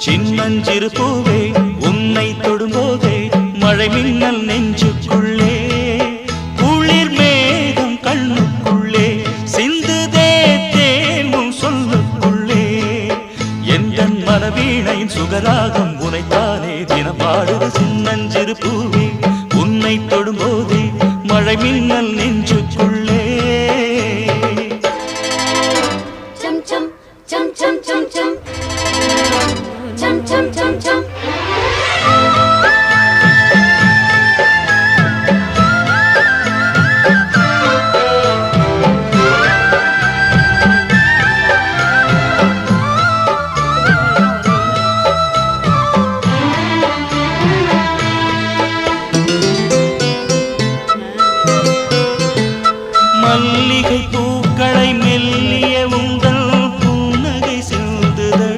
சின்னஞ்சிறு பூவே உன்னை தொடும்போதே மழை மின்னல் நெஞ்சுக்குள்ளே குளிர் மேகம் கண்ணுக்குள்ளே சிந்துதே தேனும் சொல்லுக்குள்ளே எந்தன் மனவீணையின் சுகராகம் உனைத்தானே தினம் பாடுது சின்னஞ்சிறு பூவே உன்னை தொடும்போதே மழை மின்னல் நெஞ்சுக்குள்ளே chum chum chum chum chum chum chum chum chum chum